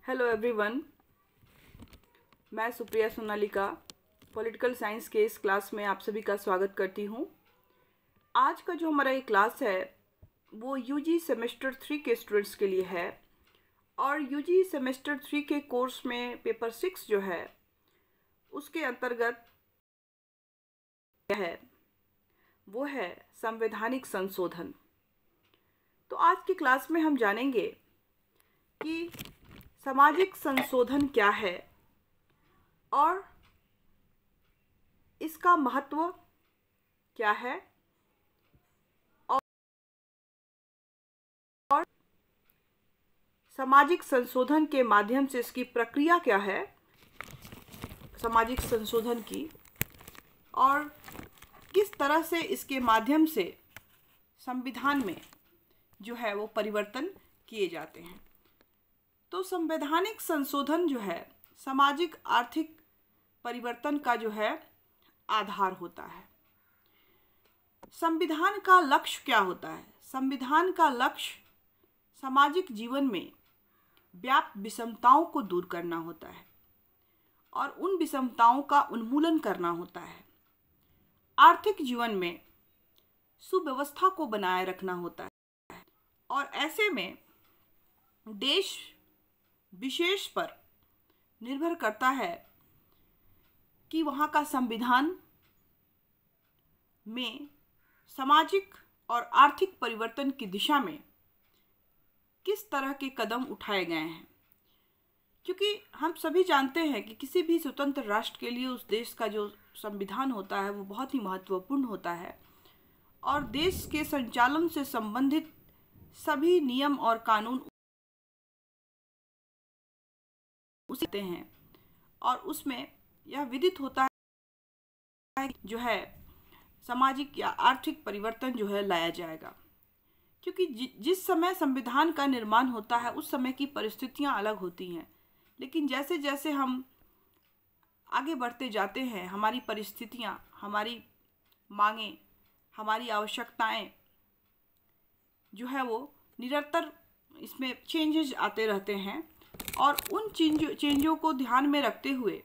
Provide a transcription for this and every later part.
Hello everyone, मैं Supriya Sonalika political science के इस क्लास में आप सभी का स्वागत करती हूँ। आज का जो हमारा ये क्लास है वो यूजी सेमेस्टर 3 के स्टूडेंट्स के लिए है और यूजी सेमेस्टर 3 के कोर्स में पेपर 6 जो है उसके अंतर्गत है वो है संवैधानिक संशोधन। तो आज की क्लास में हम जानेंगे कि सामाजिक संशोधन क्या है और इसका महत्व क्या है और सामाजिक संशोधन के माध्यम से इसकी प्रक्रिया क्या है सामाजिक संशोधन की, और किस तरह से इसके माध्यम से संविधान में जो है वो परिवर्तन किए जाते हैं। तो संवैधानिक संशोधन जो है सामाजिक आर्थिक परिवर्तन का जो है आधार होता है। संविधान का लक्ष्य क्या होता है? संविधान का लक्ष्य सामाजिक जीवन में व्याप्त विषमताओं को दूर करना होता है और उन विषमताओं का उन्मूलन करना होता है। आर्थिक जीवन में सुव्यवस्था को बनाए रखना होता है और ऐसे में देश विशेष पर निर्भर करता है कि वहाँ का संविधान में सामाजिक और आर्थिक परिवर्तन की दिशा में किस तरह के कदम उठाए गए हैं। क्योंकि हम सभी जानते हैं कि किसी भी स्वतंत्र राष्ट्र के लिए उस देश का जो संविधान होता है वो बहुत ही महत्वपूर्ण होता है और देश के संचालन से संबंधित सभी नियम और कानून उसे हैं और उसमें यह विदित होता है जो है सामाजिक या आर्थिक परिवर्तन जो है लाया जाएगा। क्योंकि जिस समय संविधान का निर्माण होता है उस समय की परिस्थितियां अलग होती हैं, लेकिन जैसे जैसे हम आगे बढ़ते जाते हैं हमारी परिस्थितियां, हमारी मांगें, हमारी आवश्यकताएं जो है वो निरंतर इसमें चेंजेस आते रहते हैं और उन चेंजों को ध्यान में रखते हुए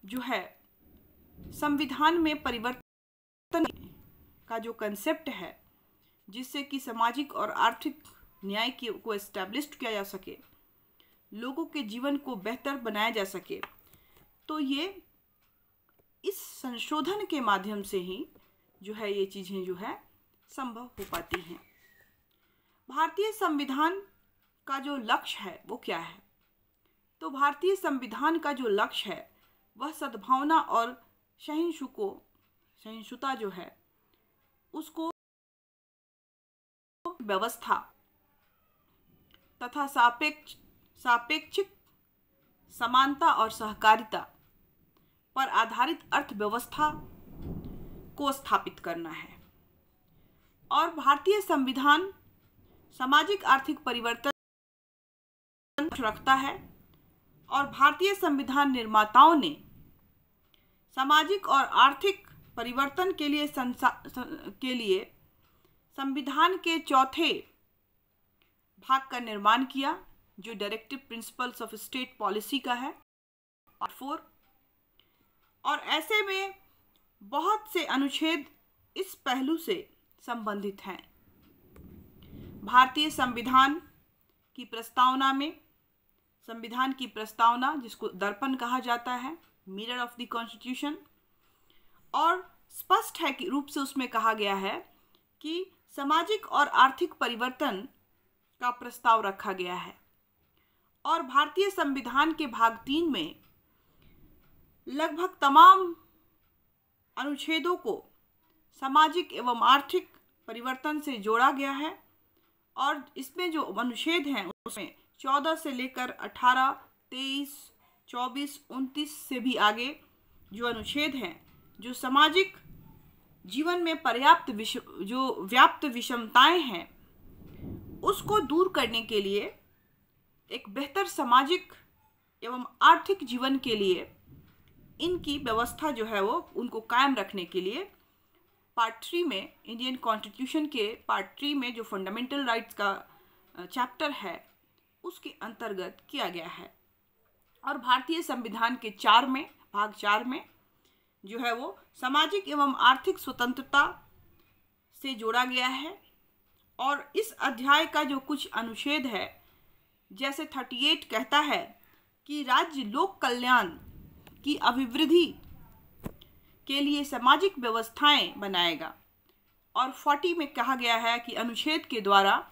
जो है संविधान में परिवर्तन का जो कंसेप्ट है जिससे कि सामाजिक और आर्थिक न्याय को एस्टैब्लिश किया जा सके, लोगों के जीवन को बेहतर बनाया जा सके, तो ये इस संशोधन के माध्यम से ही जो है ये चीज़ें जो है संभव हो पाती हैं। भारतीय संविधान का जो लक्ष्य है वो क्या है? तो भारतीय संविधान का जो लक्ष्य है वह सद्भावना और सहिष्णुता जो है उसको व्यवस्था तथा सापेक्षिक समानता और सहकारिता पर आधारित अर्थव्यवस्था को स्थापित करना है। और भारतीय संविधान सामाजिक आर्थिक परिवर्तन रखता है और भारतीय संविधान निर्माताओं ने सामाजिक और आर्थिक परिवर्तन के लिए संविधान के चौथे भाग का निर्माण किया जो directive principles of state policy का है, पार्ट 4। और ऐसे में बहुत से अनुच्छेद इस पहलू से संबंधित हैं। भारतीय संविधान की प्रस्तावना में संविधान की प्रस्तावना जिसको दर्पण कहा जाता है, मिरर ऑफ द कॉन्स्टिट्यूशन, और स्पष्ट है कि रूप से उसमें कहा गया है कि सामाजिक और आर्थिक परिवर्तन का प्रस्ताव रखा गया है। और भारतीय संविधान के भाग 3 में लगभग तमाम अनुच्छेदों को सामाजिक एवं आर्थिक परिवर्तन से जोड़ा गया है और इसमें जो अनुच्छेद हैं उसमें 14 से लेकर 18, 23, 24, 29 से भी आगे जो अनुच्छेद हैं जो सामाजिक जीवन में व्याप्त विषमताएं हैं उसको दूर करने के लिए, एक बेहतर सामाजिक एवं आर्थिक जीवन के लिए इनकी व्यवस्था जो है वो उनको कायम रखने के लिए पार्ट 3 में इंडियन कॉन्स्टिट्यूशन के पार्ट 3 में जो फंडामेंटल राइट्स का चैप्टर है उसके अंतर्गत किया गया है। और भारतीय संविधान के भाग 4 में जो है वो सामाजिक एवं आर्थिक स्वतंत्रता से जोड़ा गया है। और इस अध्याय का जो कुछ अनुच्छेद है, जैसे 38 कहता है कि राज्य लोक कल्याण की अभिवृद्धि के लिए सामाजिक व्यवस्थाएं बनाएगा। और 40 में कहा गया है कि अनुच्छेद के द्वारा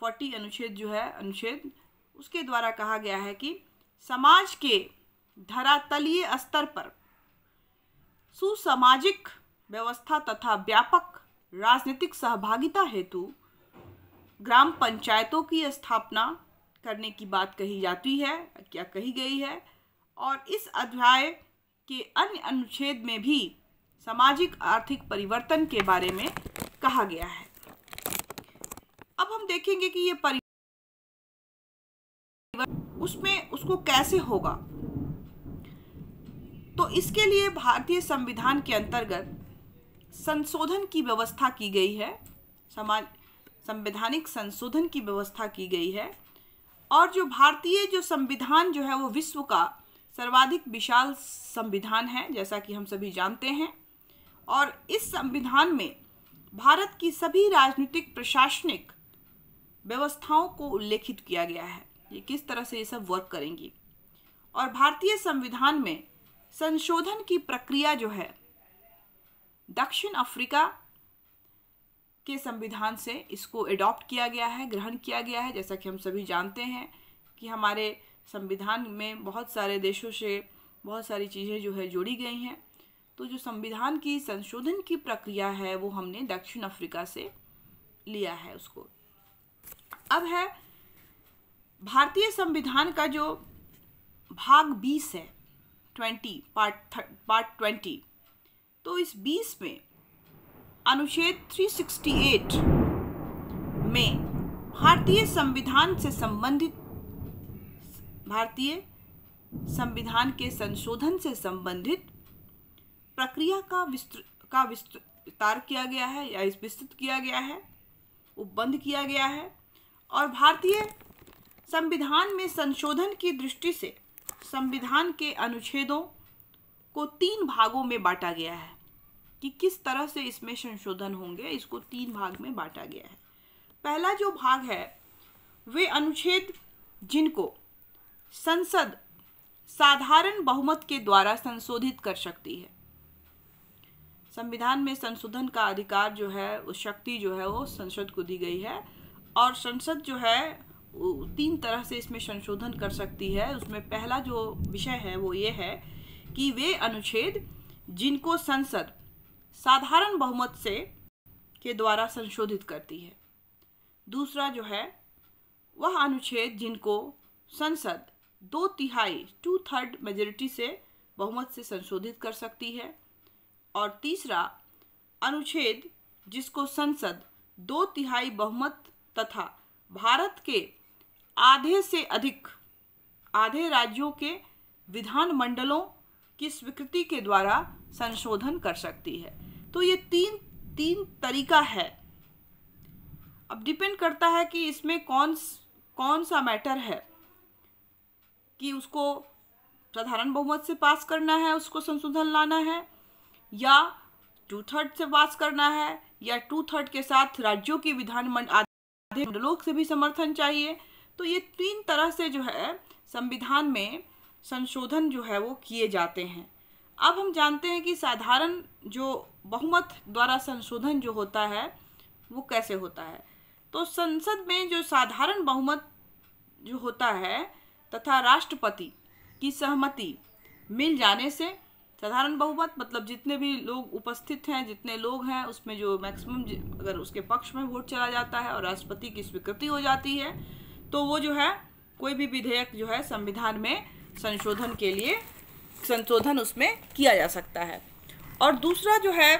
40 अनुच्छेद उसके द्वारा कहा गया है कि समाज के धरातलीय स्तर पर सुसामाजिक व्यवस्था तथा व्यापक राजनीतिक सहभागिता हेतु ग्राम पंचायतों की स्थापना करने की बात कही जाती है, क्या कही गई है। और इस अध्याय के अन्य अनुच्छेद में भी सामाजिक आर्थिक परिवर्तन के बारे में कहा गया है। अब हम देखेंगे कि ये परिवर्तन उसको कैसे होगा। तो इसके लिए भारतीय संविधान के अंतर्गत संशोधन की व्यवस्था की गई है, संवैधानिक संशोधन की व्यवस्था की गई है। और जो भारतीय जो संविधान जो है वो विश्व का सर्वाधिक विशाल संविधान है, जैसा कि हम सभी जानते हैं। और इस संविधान में भारत की सभी राजनीतिक प्रशासनिक व्यवस्थाओं को उल्लेखित किया गया है, ये किस तरह से ये सब वर्क करेंगी। और भारतीय संविधान में संशोधन की प्रक्रिया जो है दक्षिण अफ्रीका के संविधान से इसको एडॉप्ट किया गया है, ग्रहण किया गया है। जैसा कि हम सभी जानते हैं कि हमारे संविधान में बहुत सारे देशों से बहुत सारी चीज़ें जो है जोड़ी गई हैं। तो जो संविधान की संशोधन की प्रक्रिया है वो हमने दक्षिण अफ्रीका से लिया है उसको। अब है भारतीय संविधान का जो भाग 20 है, पार्ट 20। तो इस 20 में अनुच्छेद 368 में भारतीय संविधान के संशोधन से संबंधित प्रक्रिया का विस्तार किया गया है या विस्तृत किया गया है, उपबंध किया गया है। और भारतीय संविधान में संशोधन की दृष्टि से संविधान के अनुच्छेदों को 3 भागों में बांटा गया है कि किस तरह से इसमें संशोधन होंगे। इसको 3 भाग में बांटा गया है। पहला जो भाग है वे अनुच्छेद जिनको संसद साधारण बहुमत के द्वारा संशोधित कर सकती है। संविधान में संशोधन का अधिकार जो है, उस शक्ति जो है वो संसद को दी गई है। और संसद जो है 3 तरह से इसमें संशोधन कर सकती है। उसमें पहला जो विषय है वो ये है कि वे अनुच्छेद जिनको संसद साधारण बहुमत से के द्वारा संशोधित करती है। दूसरा जो है वह अनुच्छेद जिनको संसद 2/3 मेजॉरिटी से बहुमत से संशोधित कर सकती है। और तीसरा अनुच्छेद जिसको संसद 2/3 बहुमत तथा भारत के आधे से अधिक राज्यों के विधानमंडलों की स्वीकृति के द्वारा संशोधन कर सकती है। तो ये तीन तरीका है। अब डिपेंड करता है कि इसमें कौन सा मैटर है कि उसको साधारण बहुमत से पास करना है, उसको संशोधन लाना है, या 2/3 से पास करना है, या 2/3 के साथ राज्यों की आधे मंडलों से भी समर्थन चाहिए। तो ये 3 तरह से जो है संविधान में संशोधन जो है वो किए जाते हैं। अब हम जानते हैं कि साधारण जो बहुमत द्वारा संशोधन जो होता है वो कैसे होता है। तो संसद में जो साधारण बहुमत जो होता है तथा राष्ट्रपति की सहमति मिल जाने से, साधारण बहुमत मतलब जितने भी लोग उपस्थित हैं, जितने लोग हैं उसमें जो मैक्सिमम अगर उसके पक्ष में वोट चला जाता है और राष्ट्रपति की स्वीकृति हो जाती है, तो वो जो है कोई भी विधेयक जो है संविधान में संशोधन उसमें किया जा सकता है। और दूसरा जो है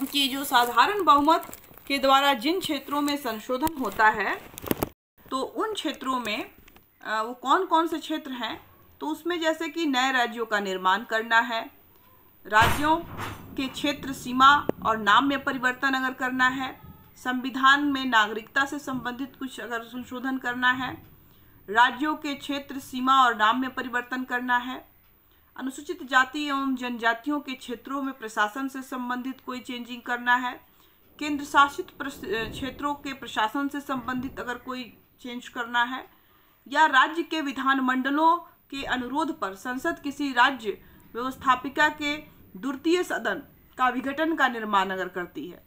कि जो साधारण बहुमत के द्वारा जिन क्षेत्रों में संशोधन होता है, तो उन क्षेत्रों में वो कौन कौन से क्षेत्र हैं, तो उसमें जैसे कि नए राज्यों का निर्माण करना है, राज्यों के क्षेत्र सीमा और नाम में परिवर्तन अगर करना है, संविधान में नागरिकता से संबंधित कुछ अगर संशोधन करना है, राज्यों के क्षेत्र, सीमा और नाम में परिवर्तन करना है। अनुसूचित जाति एवं जनजातियों के क्षेत्रों में प्रशासन से संबंधित कोई चेंजिंग करना है। केंद्र शासित क्षेत्रों के प्रशासन से संबंधित अगर कोई चेंज करना है, या राज्य के विधानमंडलों के अनुरोध पर संसद किसी राज्य व्यवस्थापिका के द्वितीय सदन का विघटन का निर्माण अगर करती है।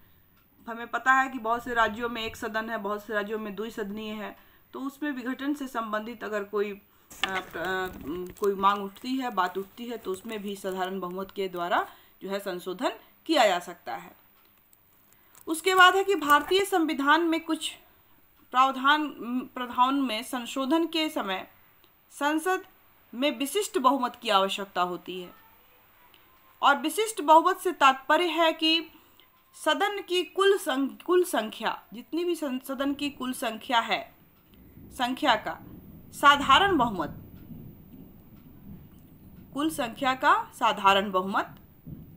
हमें पता है कि बहुत से राज्यों में एक सदन है, बहुत से राज्यों में द्विसदनीय है, तो उसमें विघटन से संबंधित अगर कोई मांग उठती है, बात उठती है, तो उसमें भी साधारण बहुमत के द्वारा जो है संशोधन किया जा सकता है। उसके बाद है कि भारतीय संविधान में कुछ प्रावधान में संशोधन के समय संसद में विशिष्ट बहुमत की आवश्यकता होती है। और विशिष्ट बहुमत से तात्पर्य है कि सदन की कुल संख्या, जितनी भी सदन की कुल संख्या है, संख्या का साधारण बहुमत, कुल संख्या का साधारण बहुमत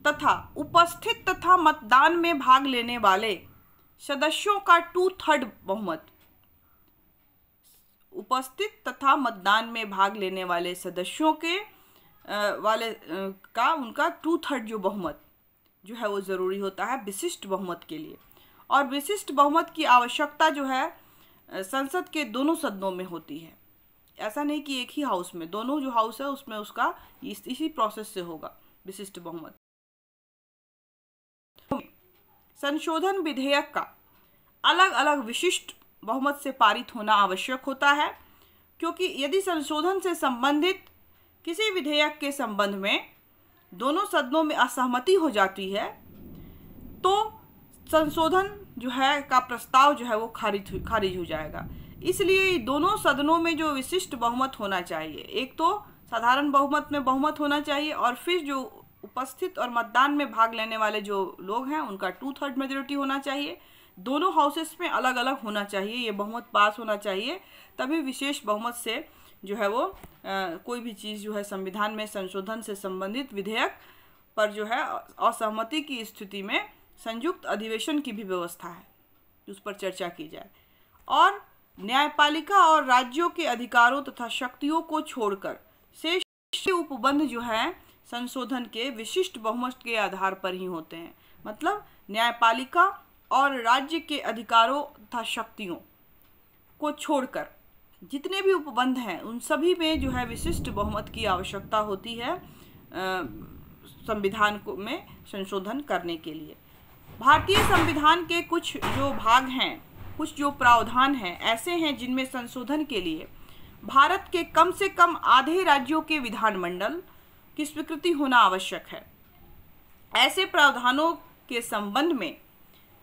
तथा उपस्थित तथा मतदान में भाग लेने वाले सदस्यों का 2/3 बहुमत, उपस्थित तथा मतदान में भाग लेने वाले सदस्यों के उनका 2/3 जो बहुमत जो है वो ज़रूरी होता है विशिष्ट बहुमत के लिए। और विशिष्ट बहुमत की आवश्यकता जो है संसद के दोनों सदनों में होती है। ऐसा नहीं कि एक ही हाउस में, दोनों जो हाउस है उसमें उसका इसी प्रोसेस से होगा विशिष्ट बहुमत। संशोधन विधेयक का अलग अलग विशिष्ट बहुमत से पारित होना आवश्यक होता है, क्योंकि यदि संशोधन से संबंधित किसी विधेयक के संबंध में दोनों सदनों में असहमति हो जाती है तो संशोधन जो है का प्रस्ताव जो है वो खारिज हो जाएगा। इसलिए दोनों सदनों में जो विशिष्ट बहुमत होना चाहिए, एक तो साधारण बहुमत में बहुमत होना चाहिए और फिर जो उपस्थित और मतदान में भाग लेने वाले जो लोग हैं उनका 2/3 मेजोरिटी होना चाहिए। दोनों हाउसेस में अलग अलग होना चाहिए, ये बहुमत पास होना चाहिए, तभी विशेष बहुमत से जो है वो कोई भी चीज़ जो है संविधान में संशोधन से संबंधित विधेयक पर जो है असहमति की स्थिति में संयुक्त अधिवेशन की भी व्यवस्था है, उस पर चर्चा की जाए। और न्यायपालिका और राज्यों के अधिकारों तथा शक्तियों को छोड़कर शेष उपबंध जो है संशोधन के विशिष्ट बहुमत के आधार पर ही होते हैं। मतलब न्यायपालिका और राज्य के अधिकारों तथा शक्तियों को छोड़कर जितने भी उपबंध हैं उन सभी में जो है विशिष्ट बहुमत की आवश्यकता होती है संविधान में संशोधन करने के लिए। भारतीय संविधान के कुछ जो भाग हैं, कुछ जो प्रावधान हैं ऐसे हैं जिनमें संशोधन के लिए भारत के कम से कम आधे राज्यों के विधानमंडल की स्वीकृति होना आवश्यक है। ऐसे प्रावधानों के संबंध में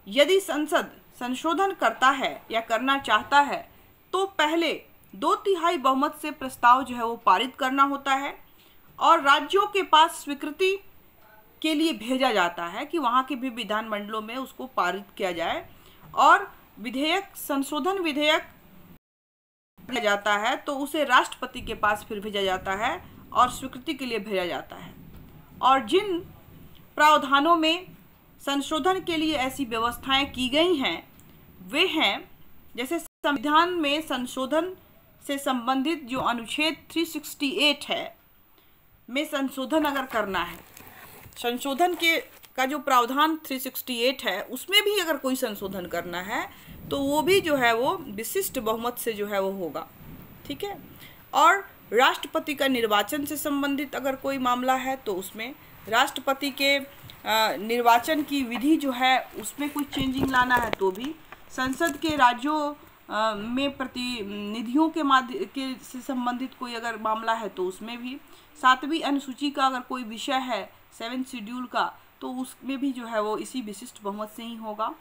यदि संसद संशोधन करता है या करना चाहता है तो पहले 2/3 बहुमत से प्रस्ताव जो है वो पारित करना होता है और राज्यों के पास स्वीकृति के लिए भेजा जाता है कि वहाँ के भी विधानमंडलों में उसको पारित किया जाए। और संशोधन विधेयक भेजा जाता है तो उसे राष्ट्रपति के पास फिर भेजा जाता है और स्वीकृति के लिए भेजा जाता है। और जिन प्रावधानों में संशोधन के लिए ऐसी व्यवस्थाएं की गई हैं वे हैं, जैसे संविधान में संशोधन से संबंधित जो अनुच्छेद 368 है में संशोधन अगर करना है, संशोधन का जो प्रावधान 368 है उसमें भी अगर कोई संशोधन करना है तो वो भी जो है वो विशिष्ट बहुमत से जो है वो होगा, ठीक है। और राष्ट्रपति का निर्वाचन से संबंधित अगर कोई मामला है तो उसमें राष्ट्रपति के निर्वाचन की विधि जो है उसमें कुछ चेंजिंग लाना है तो भी, संसद के राज्यों में प्रतिनिधियों के से संबंधित कोई अगर मामला है तो उसमें भी, 7वीं अनुसूची का अगर कोई विषय है 7th शेड्यूल का तो उसमें भी जो है वो इसी विशिष्ट बहुमत से ही होगा।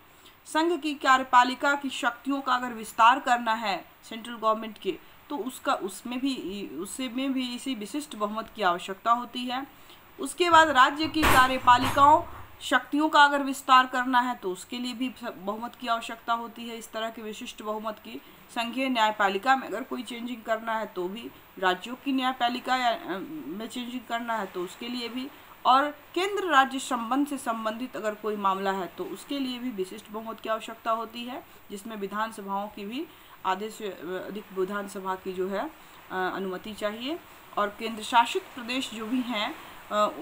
संघ की कार्यपालिका की शक्तियों का अगर विस्तार करना है सेंट्रल गवर्नमेंट के तो उसमें भी इसी विशिष्ट बहुमत की आवश्यकता होती है। उसके बाद राज्य की कार्यपालिकाओं शक्तियों का अगर विस्तार करना है तो उसके लिए भी बहुमत की आवश्यकता होती है। इस तरह के विशिष्ट बहुमत की संघीय न्यायपालिका में अगर कोई चेंजिंग करना है तो भी, राज्यों की न्यायपालिका में चेंजिंग करना है तो उसके लिए भी, और केंद्र राज्य संबंध से संबंधित अगर कोई मामला है तो उसके लिए भी विशिष्ट बहुमत की आवश्यकता होती है, जिसमें विधानसभाओं की भी आधे से अधिक विधानसभा की जो है अनुमति चाहिए। और केंद्र शासित प्रदेश जो भी हैं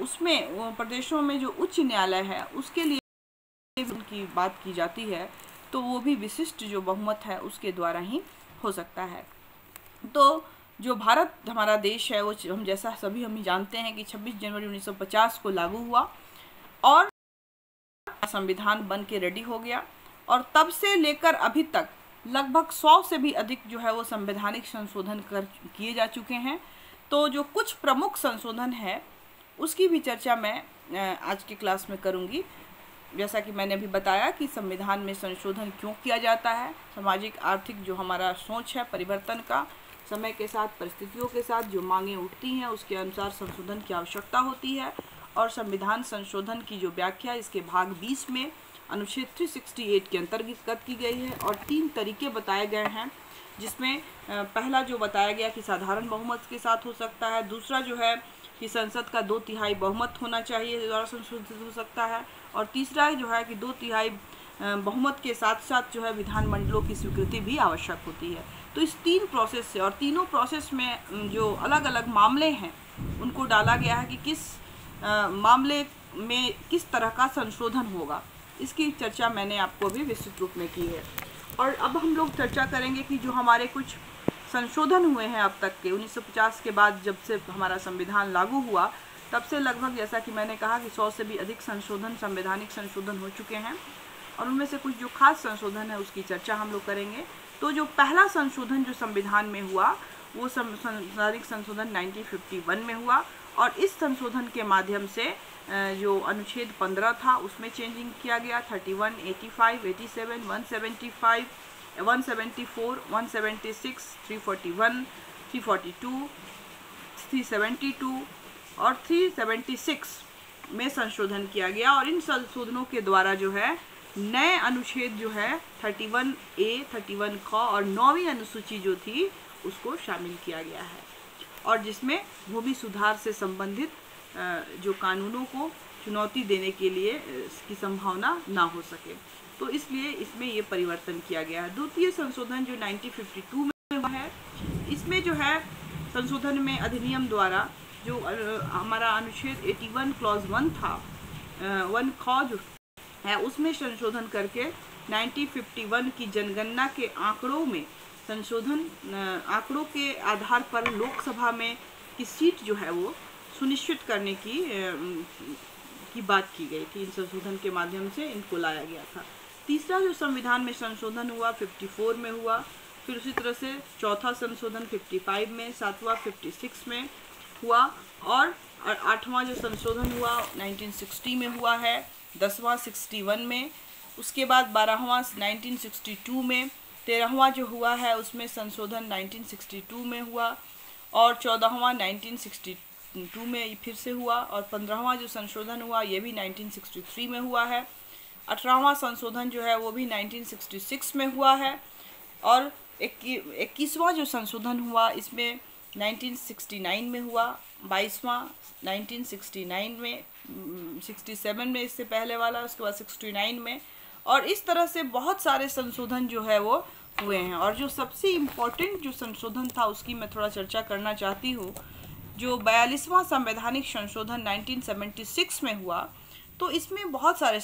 उसमें प्रदेशों में जो उच्च न्यायालय है उसके लिए उनकी बात की जाती है, तो वो भी विशिष्ट जो बहुमत है उसके द्वारा ही हो सकता है। तो जो भारत हमारा देश है वो हम जैसा सभी हम जानते हैं कि 26 जनवरी 1950 को लागू हुआ और संविधान बन के रेडी हो गया। और तब से लेकर अभी तक लगभग 100 से भी अधिक जो है वो संवैधानिक संशोधन किए जा चुके हैं। तो जो कुछ प्रमुख संशोधन है उसकी भी चर्चा मैं आज की क्लास में करूंगी। जैसा कि मैंने अभी बताया कि संविधान में संशोधन क्यों किया जाता है, सामाजिक आर्थिक जो हमारा सोच है परिवर्तन का, समय के साथ परिस्थितियों के साथ जो मांगें उठती हैं उसके अनुसार संशोधन की आवश्यकता होती है। और संविधान संशोधन की जो व्याख्या इसके भाग 20 में अनुच्छेद 368 के अंतर्गत की गई है और 3 तरीके बताए गए हैं, जिसमें पहला जो बताया गया कि साधारण बहुमत के साथ हो सकता है, दूसरा जो है कि संसद का 2/3 बहुमत होना चाहिए द्वारा संशोधित हो सकता है, और तीसरा जो है कि 2/3 बहुमत के साथ साथ जो है विधानमंडलों की स्वीकृति भी आवश्यक होती है। तो इस 3 प्रोसेस से और तीनों प्रोसेस में जो अलग अलग मामले हैं उनको डाला गया है कि किस मामले में किस तरह का संशोधन होगा, इसकी चर्चा मैंने आपको अभी विस्तृत रूप में की है। और अब हम लोग चर्चा करेंगे कि जो हमारे कुछ संशोधन हुए हैं अब तक के 1950 के बाद जब से हमारा संविधान लागू हुआ तब से लगभग, जैसा कि मैंने कहा कि 100 से भी अधिक संशोधन संवैधानिक संशोधन हो चुके हैं और उनमें से कुछ जो खास संशोधन है उसकी चर्चा हम लोग करेंगे। तो जो पहला संशोधन जो संविधान में हुआ वो संवैधानिक संशोधन 1951 में हुआ और इस संशोधन के माध्यम से जो अनुच्छेद 15 था उसमें चेंजिंग किया गया। 31, 85, 87, 175, 174, 176, 341, 342, 372 और 376 में संशोधन किया गया और इन संशोधनों के द्वारा जो है नए अनुच्छेद जो है 31A, 31 ख और 9वीं अनुसूची जो थी उसको शामिल किया गया है और जिसमें भूमि सुधार से संबंधित जो कानूनों को चुनौती देने के लिए इसकी संभावना ना हो सके, तो इसलिए इसमें ये परिवर्तन किया गया है। द्वितीय संशोधन जो 1952 में हुआ है, इसमें जो है संशोधन में अधिनियम द्वारा जो हमारा अनुच्छेद 81 क्लॉज 1 था, 1 ख जो है उसमें संशोधन करके 1951 की जनगणना के आंकड़ों में संशोधन, आंकड़ों के आधार पर लोकसभा में की सीट जो है वो सुनिश्चित करने की बात की गई थी। इन संशोधन के माध्यम से इनको लाया गया था। तीसरा जो संविधान में संशोधन हुआ 54 में हुआ, फिर उसी तरह से चौथा संशोधन 55 में, सातवां 56 में हुआ और आठवां जो संशोधन हुआ 1960 में हुआ है, 10वां 61 में, उसके बाद 12वां 1962 में, 13वां जो हुआ है उसमें संशोधन 1962 में हुआ और 14वां 1962 में फिर से हुआ और 15वां जो संशोधन हुआ ये भी 1963 में हुआ है। 18वां संशोधन जो है वो भी 1966 में हुआ है और 21वां जो संशोधन हुआ इसमें 1969 में हुआ, 22वां 1969 में, 67 में इससे पहले वाला, उसके बाद 69 में, और इस तरह से बहुत सारे संशोधन जो है वो हुए हैं। और जो सबसे इम्पोर्टेंट जो संशोधन था उसकी मैं थोड़ा चर्चा करना चाहती हूँ। जो 42वां संवैधानिक संशोधन 1976 में हुआ, तो इसमें बहुत सारे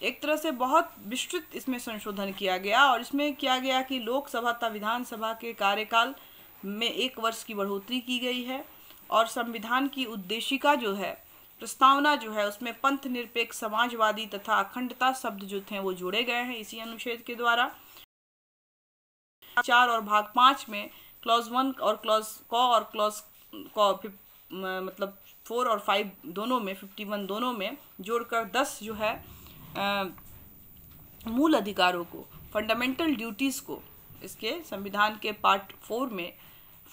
एक तरह से बहुत विस्तृत इसमें संशोधन किया गया और इसमें किया गया कि लोकसभा तथा विधानसभा के कार्यकाल में 1 वर्ष की बढ़ोतरी की गई है और संविधान की उद्देशिका जो है, प्रस्तावना जो है, उसमें पंथ निरपेक्ष, समाजवादी तथा अखंडता शब्द जो थे वो जोड़े गए हैं इसी अनुच्छेद के द्वारा। 4 और भाग 5 में क्लॉज 1 और क्लॉज क और क्लॉज क मतलब 4 और 5 दोनों में, 51 दोनों में जोड़कर 10 जो है मूल अधिकारों को, फंडामेंटल ड्यूटीज़ को इसके संविधान के पार्ट 4 में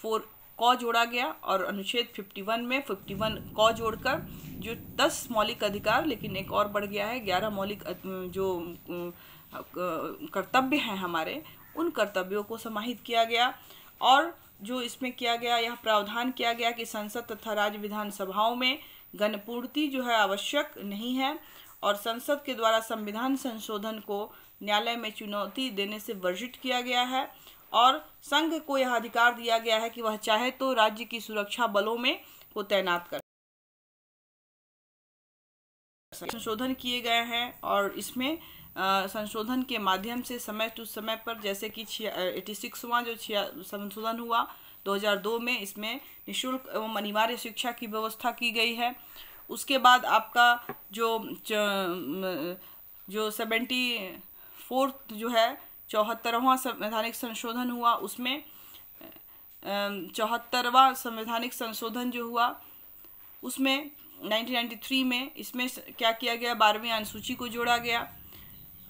4 क जोड़ा गया और अनुच्छेद 51 में 51 क जोड़कर जो 10 मौलिक अधिकार, लेकिन एक और बढ़ गया है 11 मौलिक जो कर्तव्य हैं हमारे, उन कर्तव्यों को समाहित किया गया। और जो इसमें किया गया, यह प्रावधान किया गया कि संसद तथा राज्य विधानसभाओं में गणपूर्ति जो है आवश्यक नहीं है और संसद के द्वारा संविधान संशोधन को न्यायालय में चुनौती देने से वर्जित किया गया है और संघ को यह अधिकार दिया गया है कि वह चाहे तो राज्य की सुरक्षा बलों में को तैनात कर। संशोधन किए गए हैं और इसमें संशोधन के माध्यम से समय टू समय पर, जैसे कि 86वां जो संशोधन हुआ 2002 में, इसमें निःशुल्क एवं अनिवार्य शिक्षा की व्यवस्था की गई है। उसके बाद आपका जो 74 जो है 74वां संवैधानिक संशोधन हुआ, उसमें 74वां संवैधानिक संशोधन जो हुआ उसमें 1993 में इसमें क्या किया गया, 12वीं अनुसूची को जोड़ा गया।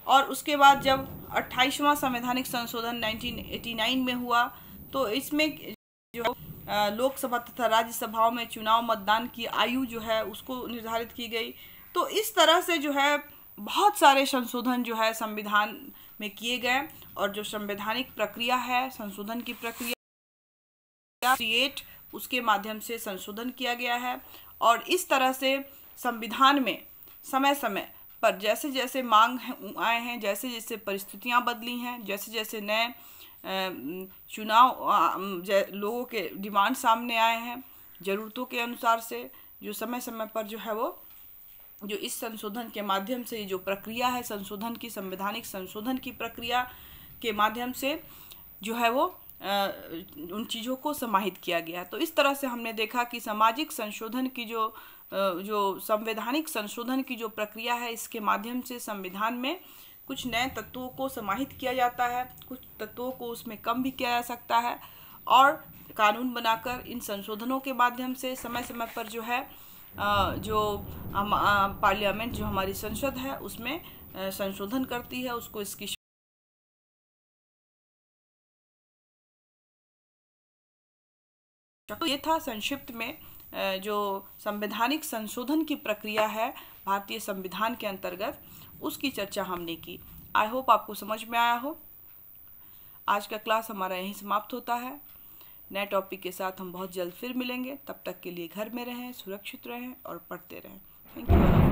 और उसके बाद जब 28वां संवैधानिक संशोधन 1989 में हुआ तो इसमें जो लोकसभा तथा राज्यसभाओं में चुनाव मतदान की आयु जो है उसको निर्धारित की गई। तो इस तरह से जो है बहुत सारे संशोधन जो है संविधान में किए गए और जो संवैधानिक प्रक्रिया है, संशोधन की प्रक्रिया 38 उसके माध्यम से संशोधन किया गया है। और इस तरह से संविधान में समय समय पर जैसे जैसे मांग आए हैं, जैसे जैसे परिस्थितियां बदली हैं, जैसे जैसे नए चुनाव लोगों के डिमांड सामने आए हैं, ज़रूरतों के अनुसार से जो समय समय पर जो है वो जो इस संशोधन के माध्यम से जो प्रक्रिया है संशोधन की, संवैधानिक संशोधन की प्रक्रिया के माध्यम से जो है वो उन चीज़ों को समाहित किया गया। तो इस तरह से हमने देखा कि सामाजिक संशोधन की जो संवैधानिक संशोधन की जो प्रक्रिया है, इसके माध्यम से संविधान में कुछ नए तत्वों को समाहित किया जाता है, कुछ तत्वों को उसमें कम भी किया जा सकता है और कानून बनाकर इन संशोधनों के माध्यम से समय समय पर जो है जो पार्लियामेंट जो हमारी संसद है उसमें संशोधन करती है, उसको इसकी। तो ये था संक्षिप्त में जो संवैधानिक संशोधन की प्रक्रिया है भारतीय संविधान के अंतर्गत, उसकी चर्चा हमने की। आई होप आपको समझ में आया हो। आज का क्लास हमारा यहीं समाप्त होता है। नए टॉपिक के साथ हम बहुत जल्द फिर मिलेंगे। तब तक के लिए घर में रहें, सुरक्षित रहें और पढ़ते रहें। Thank you.